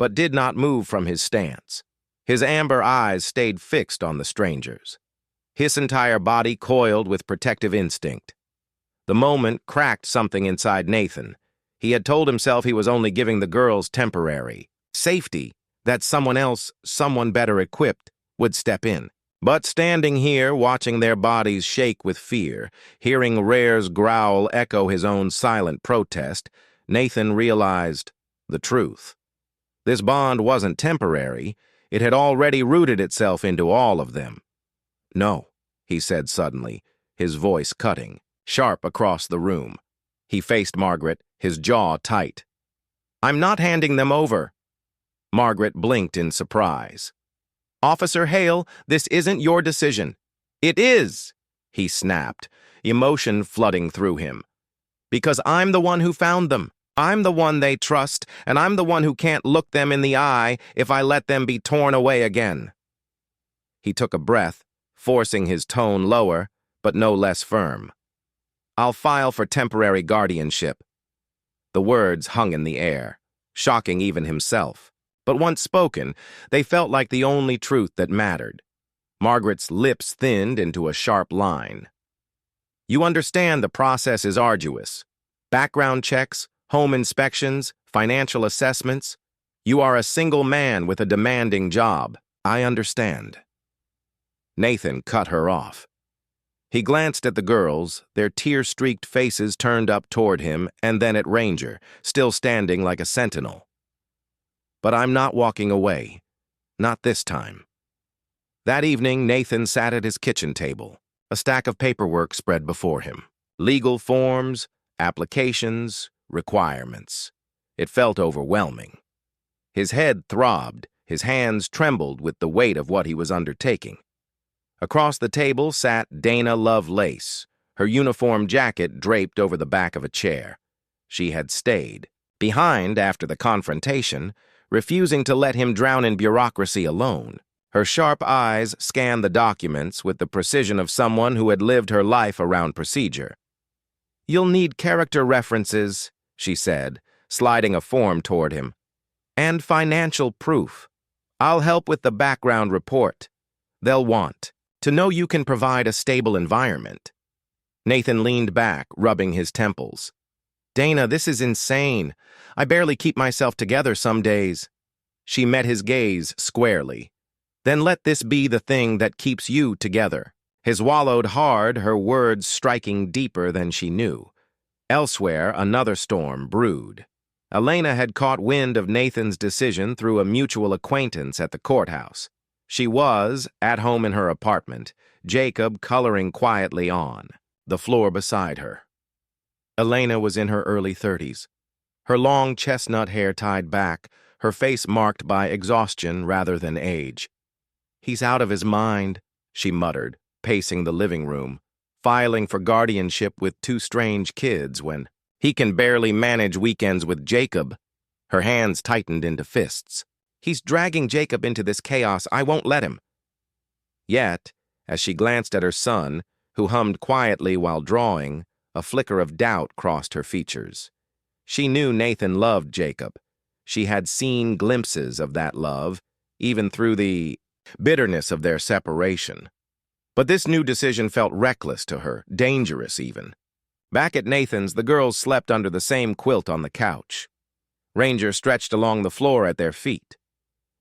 but did not move from his stance. His amber eyes stayed fixed on the strangers. His entire body coiled with protective instinct. The moment cracked something inside Nathan. He had told himself he was only giving the girls temporary safety, that someone else, someone better equipped, would step in. But standing here, watching their bodies shake with fear, hearing Rare's growl echo his own silent protest, Nathan realized the truth. This bond wasn't temporary. It had already rooted itself into all of them. "No," he said suddenly, his voice cutting, sharp across the room. He faced Margaret, his jaw tight. "I'm not handing them over." Margaret blinked in surprise. "Officer Hale, this isn't your decision." "It is," he snapped, emotion flooding through him. "Because I'm the one who found them. I'm the one they trust, and I'm the one who can't look them in the eye if I let them be torn away again." He took a breath, forcing his tone lower, but no less firm. "I'll file for temporary guardianship." The words hung in the air, shocking even himself. But once spoken, they felt like the only truth that mattered. Margaret's lips thinned into a sharp line. "You understand the process is arduous. Background checks, home inspections, financial assessments. You are a single man with a demanding job. I understand." Nathan cut her off. He glanced at the girls, their tear-streaked faces turned up toward him, and then at Ranger, still standing like a sentinel. "But I'm not walking away. Not this time." That evening, Nathan sat at his kitchen table, a stack of paperwork spread before him. Legal forms, applications, requirements. It felt overwhelming. His head throbbed, his hands trembled with the weight of what he was undertaking. Across the table sat Dana Lovelace, her uniform jacket draped over the back of a chair. She had stayed behind after the confrontation, refusing to let him drown in bureaucracy alone. Her sharp eyes scanned the documents with the precision of someone who had lived her life around procedure. "You'll need character references," she said, sliding a form toward him. "And financial proof. I'll help with the background report. They'll want to know you can provide a stable environment." Nathan leaned back, rubbing his temples. "Dana, this is insane. I barely keep myself together some days." She met his gaze squarely. "Then let this be the thing that keeps you together." He swallowed hard, her words striking deeper than she knew. Elsewhere, another storm brewed. Elena had caught wind of Nathan's decision through a mutual acquaintance at the courthouse. She was, at home in her apartment, Jacob coloring quietly on, the floor beside her. Elena was in her early 30s. Her long chestnut hair tied back, her face marked by exhaustion rather than age. "He's out of his mind," she muttered, pacing the living room, filing for guardianship with 2 strange kids when he can barely manage weekends with Jacob. Her hands tightened into fists. "He's dragging Jacob into this chaos. I won't let him." Yet, as she glanced at her son, who hummed quietly while drawing, a flicker of doubt crossed her features. She knew Nathan loved Jacob. She had seen glimpses of that love, even through the bitterness of their separation. But this new decision felt reckless to her, dangerous even. Back at Nathan's, the girls slept under the same quilt on the couch. Ranger stretched along the floor at their feet.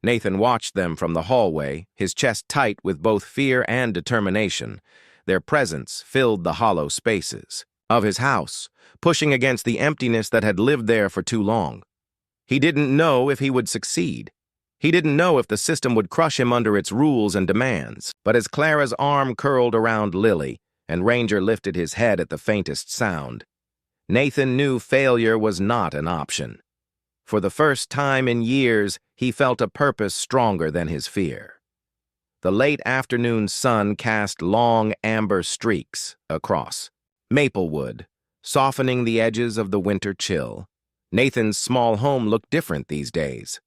Nathan watched them from the hallway, his chest tight with both fear and determination. Their presence filled the hollow spaces of his house, pushing against the emptiness that had lived there for too long. He didn't know if he would succeed. He didn't know if the system would crush him under its rules and demands. But as Clara's arm curled around Lily, and Ranger lifted his head at the faintest sound. Nathan knew failure was not an option. For the first time in years, he felt a purpose stronger than his fear. The late afternoon sun cast long amber streaks across Maplewood, softening the edges of the winter chill. Nathan's small home looked different these days.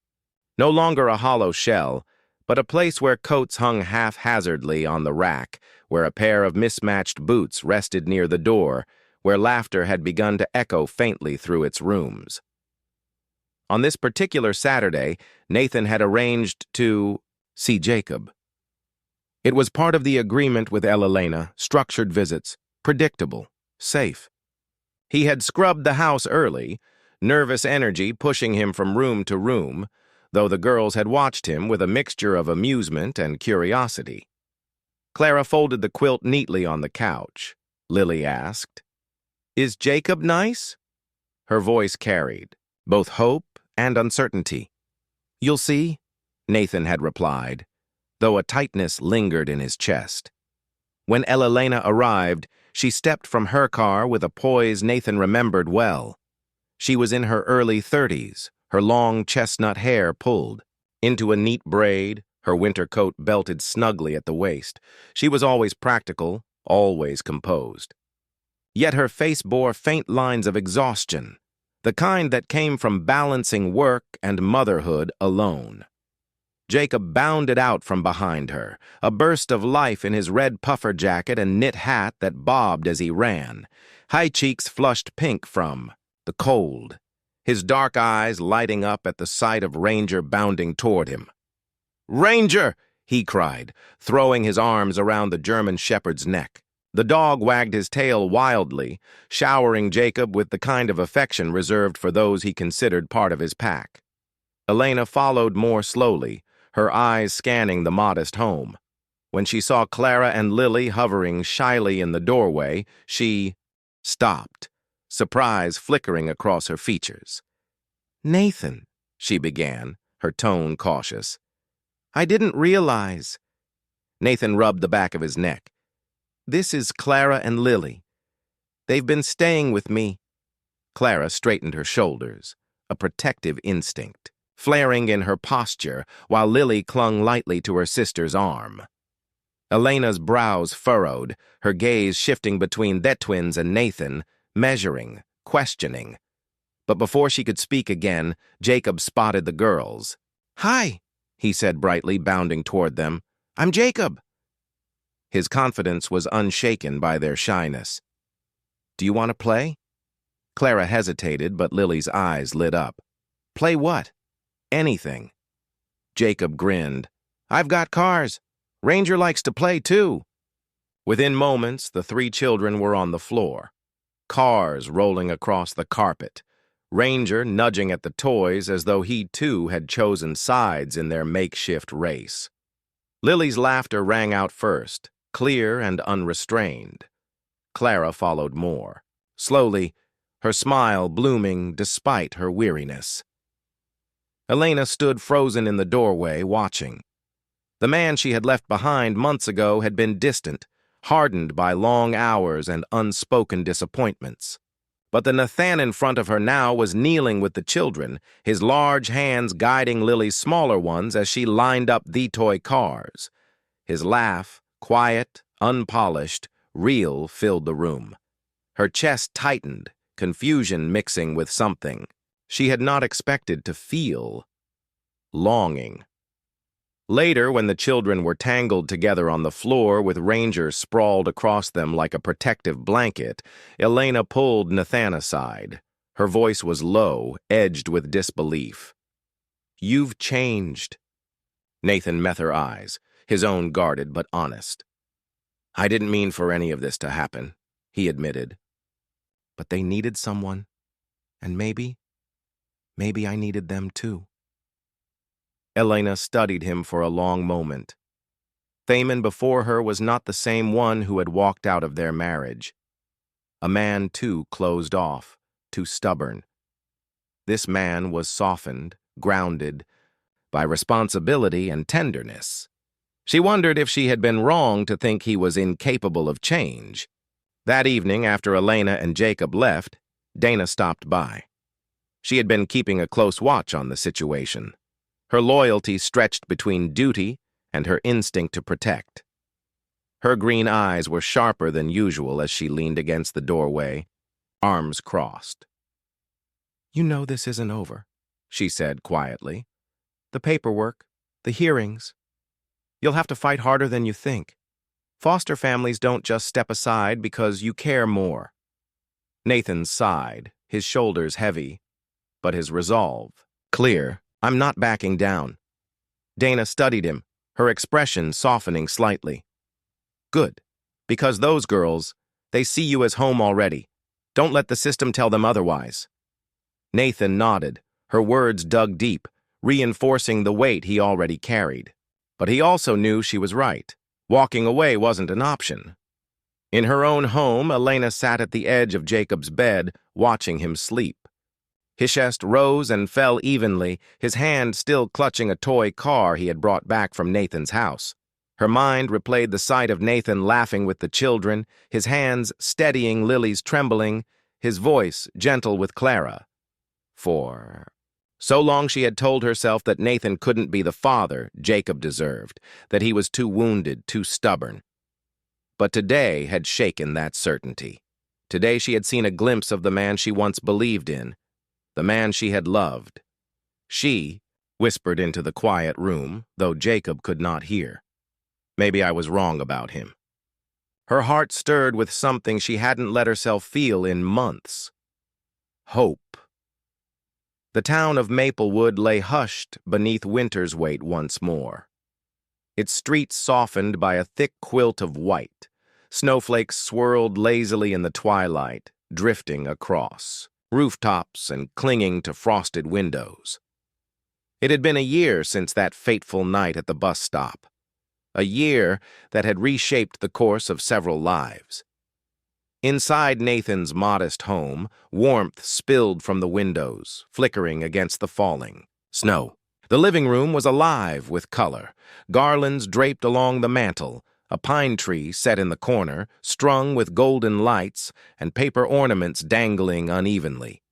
No longer a hollow shell, but a place where coats hung haphazardly on the rack, where a pair of mismatched boots rested near the door, where laughter had begun to echo faintly through its rooms. On this particular Saturday, Nathan had arranged to see Jacob. It was part of the agreement with Elena, structured visits, predictable, safe. He had scrubbed the house early, nervous energy pushing him from room to room, though the girls had watched him with a mixture of amusement and curiosity. Clara folded the quilt neatly on the couch. Lily asked, "Is Jacob nice?" Her voice carried both hope and uncertainty. "You'll see," Nathan had replied, though a tightness lingered in his chest. When Elena arrived, she stepped from her car with a poise Nathan remembered well. She was in her early 30s, her long chestnut hair pulled into a neat braid, her winter coat belted snugly at the waist. She was always practical, always composed. Yet her face bore faint lines of exhaustion, the kind that came from balancing work and motherhood alone. Jacob bounded out from behind her, a burst of life in his red puffer jacket and knit hat that bobbed as he ran, high cheeks flushed pink from the cold, his dark eyes lighting up at the sight of Ranger bounding toward him. "Ranger!" he cried, throwing his arms around the German shepherd's neck. The dog wagged his tail wildly, showering Jacob with the kind of affection reserved for those he considered part of his pack. Elena followed more slowly, her eyes scanning the modest home. When she saw Clara and Lily hovering shyly in the doorway, she stopped, surprise flickering across her features. "Nathan," she began, her tone cautious. "I didn't realize." Nathan rubbed the back of his neck. "This is Clara and Lily. They've been staying with me." Clara straightened her shoulders, a protective instinct flaring in her posture, while Lily clung lightly to her sister's arm. Elena's brows furrowed, her gaze shifting between the twins and Nathan, measuring, questioning. But before she could speak again, Jacob spotted the girls. "Hi," he said brightly, bounding toward them. "I'm Jacob." His confidence was unshaken by their shyness. "Do you want to play?" Clara hesitated, but Lily's eyes lit up. "Play what?" "Anything." Jacob grinned. "I've got cars. Ranger likes to play, too." Within moments, the three children were on the floor. Cars rolling across the carpet. Ranger nudging at the toys as though he, too, had chosen sides in their makeshift race. Lily's laughter rang out first, clear and unrestrained. Clara followed more, slowly, her smile blooming despite her weariness. Elena stood frozen in the doorway, watching. The man she had left behind months ago had been distant, hardened by long hours and unspoken disappointments. But the Nathan in front of her now was kneeling with the children, his large hands guiding Lily's smaller ones as she lined up the toy cars. His laugh, quiet, unpolished, real, filled the room. Her chest tightened, confusion mixing with something she had not expected to feel: longing. Later, when the children were tangled together on the floor with Ranger sprawled across them like a protective blanket, Elena pulled Nathan aside. Her voice was low, edged with disbelief. "You've changed." Nathan met her eyes, his own guarded but honest. "I didn't mean for any of this to happen," he admitted. "But they needed someone, and maybe I needed them too." Elena studied him for a long moment. Thaman before her was not the same one who had walked out of their marriage. A man too closed off, too stubborn. This man was softened, grounded by responsibility and tenderness. She wondered if she had been wrong to think he was incapable of change. That evening, after Elena and Jacob left, Dana stopped by. She had been keeping a close watch on the situation. Her loyalty stretched between duty and her instinct to protect. Her green eyes were sharper than usual as she leaned against the doorway, arms crossed. "You know this isn't over," she said quietly. "The paperwork, the hearings. You'll have to fight harder than you think. Foster families don't just step aside because you care more." Nathan sighed, his shoulders heavy, but his resolve clear. "I'm not backing down." Dana studied him, her expression softening slightly. "Good, because those girls, they see you as home already. Don't let the system tell them otherwise." Nathan nodded, her words dug deep, reinforcing the weight he already carried. But he also knew she was right. Walking away wasn't an option. In her own home, Elena sat at the edge of Jacob's bed, watching him sleep. His chest rose and fell evenly, his hand still clutching a toy car he had brought back from Nathan's house. Her mind replayed the sight of Nathan laughing with the children, his hands steadying Lily's trembling, his voice gentle with Clara. For so long she had told herself that Nathan couldn't be the father Jacob deserved, that he was too wounded, too stubborn. But today had shaken that certainty. Today she had seen a glimpse of the man she once believed in, the man she had loved. She whispered into the quiet room, though Jacob could not hear. "Maybe I was wrong about him." Her heart stirred with something she hadn't let herself feel in months. Hope. The town of Maplewood lay hushed beneath winter's weight once more. Its streets softened by a thick quilt of white. Snowflakes swirled lazily in the twilight, drifting across rooftops and clinging to frosted windows. It had been a year since that fateful night at the bus stop. A year that had reshaped the course of several lives. Inside Nathan's modest home, warmth spilled from the windows, flickering against the falling snow. The living room was alive with color, garlands draped along the mantel, a pine tree set in the corner, strung with golden lights, and paper ornaments dangling unevenly.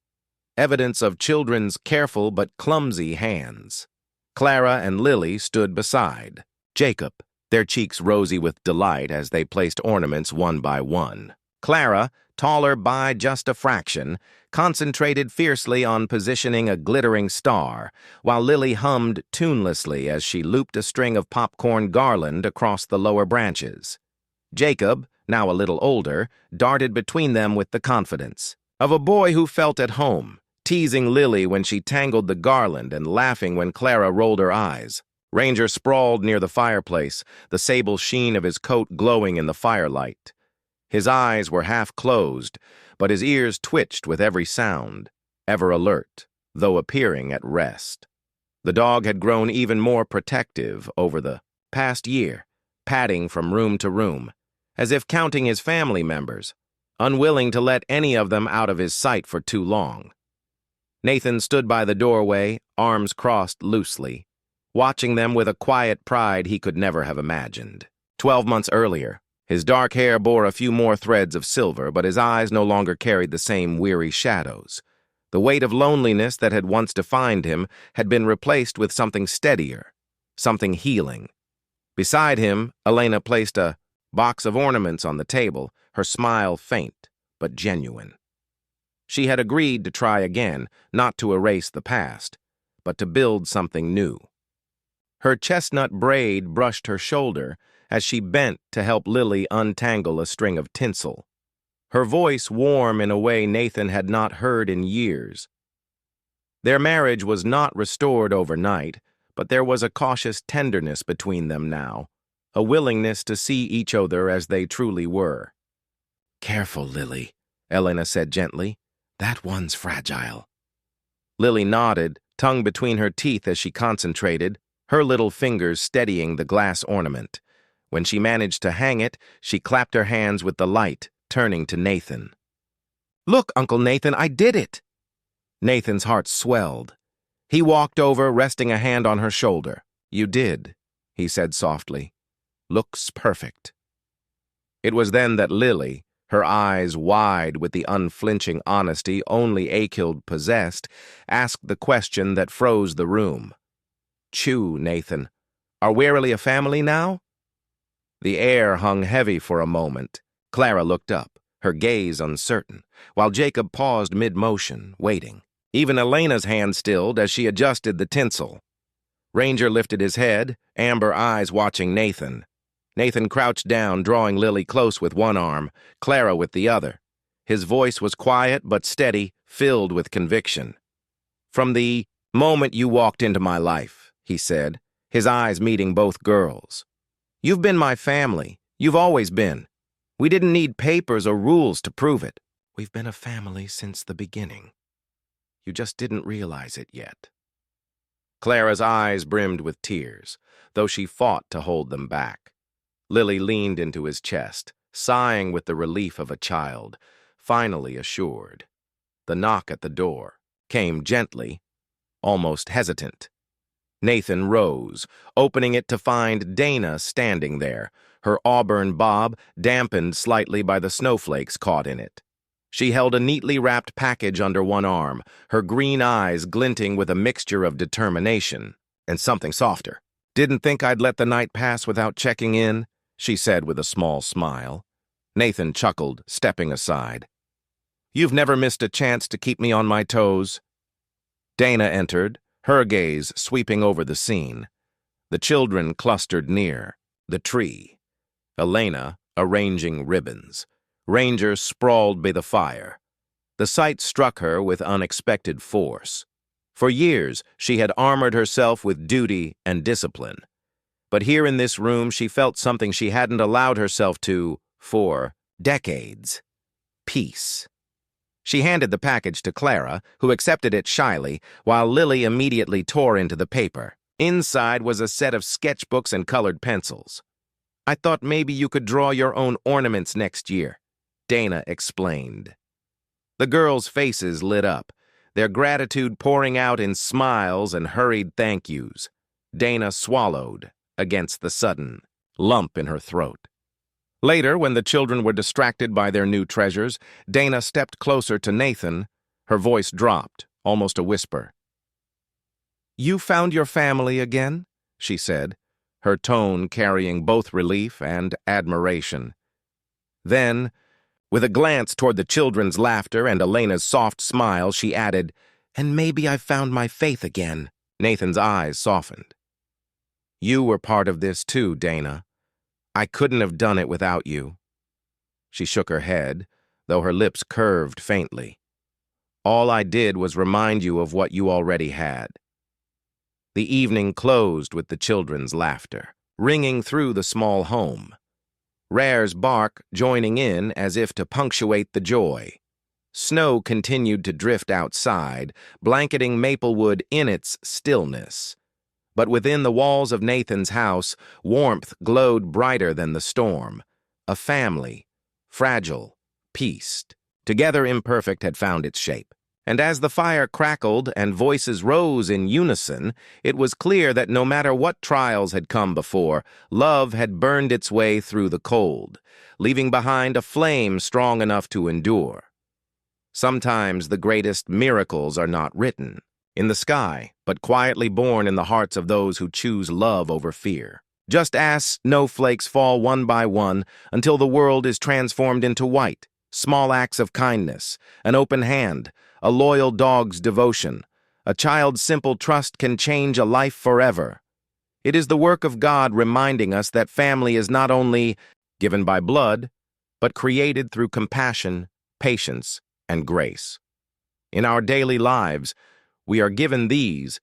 Evidence of children's careful but clumsy hands. Clara and Lily stood beside Jacob, their cheeks rosy with delight as they placed ornaments one by one. Clara, taller by just a fraction, concentrated fiercely on positioning a glittering star, while Lily hummed tunelessly as she looped a string of popcorn garland across the lower branches. Jacob, now a little older, darted between them with the confidence of a boy who felt at home, teasing Lily when she tangled the garland and laughing when Clara rolled her eyes. Ranger sprawled near the fireplace, the sable sheen of his coat glowing in the firelight. His eyes were half closed, but his ears twitched with every sound, ever alert, though appearing at rest. The dog had grown even more protective over the past year, padding from room to room, as if counting his family members, unwilling to let any of them out of his sight for too long. Nathan stood by the doorway, arms crossed loosely, watching them with a quiet pride he could never have imagined. 12 months earlier, his dark hair bore a few more threads of silver, but his eyes no longer carried the same weary shadows. The weight of loneliness that had once defined him had been replaced with something steadier, something healing. Beside him, Elena placed a box of ornaments on the table, her smile faint but genuine. She had agreed to try again, not to erase the past, but to build something new. Her chestnut braid brushed her shoulder as she bent to help Lily untangle a string of tinsel. Her voice warm in a way Nathan had not heard in years. Their marriage was not restored overnight, but there was a cautious tenderness between them now, a willingness to see each other as they truly were. "Careful, Lily," Elena said gently. "That one's fragile." Lily nodded, tongue between her teeth as she concentrated, her little fingers steadying the glass ornament. When she managed to hang it, she clapped her hands with delight, turning to Nathan. "Look, Uncle Nathan, I did it!" Nathan's heart swelled. He walked over, resting a hand on her shoulder. "You did," he said softly. Looks perfect. It was then that Lily, her eyes wide with the unflinching honesty only Achild possessed, asked the question that froze the room. Chew, Nathan. Are we really a family now? The air hung heavy for a moment. Clara looked up, her gaze uncertain, while Jacob paused mid-motion, waiting. Even Elena's hand stilled as she adjusted the tinsel. Ranger lifted his head, amber eyes watching Nathan. Nathan crouched down, drawing Lily close with one arm, Clara with the other. His voice was quiet but steady, filled with conviction. "From the moment you walked into my life," he said, his eyes meeting both girls. "You've been my family. You've always been. We didn't need papers or rules to prove it. We've been a family since the beginning. You just didn't realize it yet." Clara's eyes brimmed with tears, though she fought to hold them back. Lily leaned into his chest, sighing with the relief of a child, finally assured. The knock at the door came gently, almost hesitant. Nathan rose, opening it to find Dana standing there, her auburn bob dampened slightly by the snowflakes caught in it. She held a neatly wrapped package under one arm, her green eyes glinting with a mixture of determination and something softer. "Didn't think I'd let the night pass without checking in," she said with a small smile. Nathan chuckled, stepping aside. "You've never missed a chance to keep me on my toes." Dana entered, her gaze sweeping over the scene. The children clustered near, the tree. Elena arranging ribbons. Ranger sprawled by the fire. The sight struck her with unexpected force. For years, she had armored herself with duty and discipline. But here in this room, she felt something she hadn't allowed herself to for decades. Peace. She handed the package to Clara, who accepted it shyly, while Lily immediately tore into the paper. Inside was a set of sketchbooks and colored pencils. "I thought maybe you could draw your own ornaments next year," Dana explained. The girls' faces lit up, their gratitude pouring out in smiles and hurried thank yous. Dana swallowed against the sudden lump in her throat. Later, when the children were distracted by their new treasures, Dana stepped closer to Nathan. Her voice dropped, almost a whisper. "You found your family again?" she said, her tone carrying both relief and admiration. Then, with a glance toward the children's laughter and Elena's soft smile, she added, "And maybe I've found my faith again." Nathan's eyes softened. "You were part of this too, Dana. I couldn't have done it without you." She shook her head, though her lips curved faintly. "All I did was remind you of what you already had." The evening closed with the children's laughter, ringing through the small home. Rare's bark joining in as if to punctuate the joy. Snow continued to drift outside, blanketing Maplewood in its stillness. But within the walls of Nathan's house, warmth glowed brighter than the storm. A family, fragile, pieced, together imperfect, had found its shape. And as the fire crackled and voices rose in unison, it was clear that no matter what trials had come before, love had burned its way through the cold, leaving behind a flame strong enough to endure. Sometimes the greatest miracles are not written in the sky, but quietly born in the hearts of those who choose love over fear. Just as snowflakes fall one by one until the world is transformed into white, small acts of kindness, an open hand, a loyal dog's devotion, a child's simple trust can change a life forever. It is the work of God reminding us that family is not only given by blood, but created through compassion, patience, and grace. In our daily lives, we are given these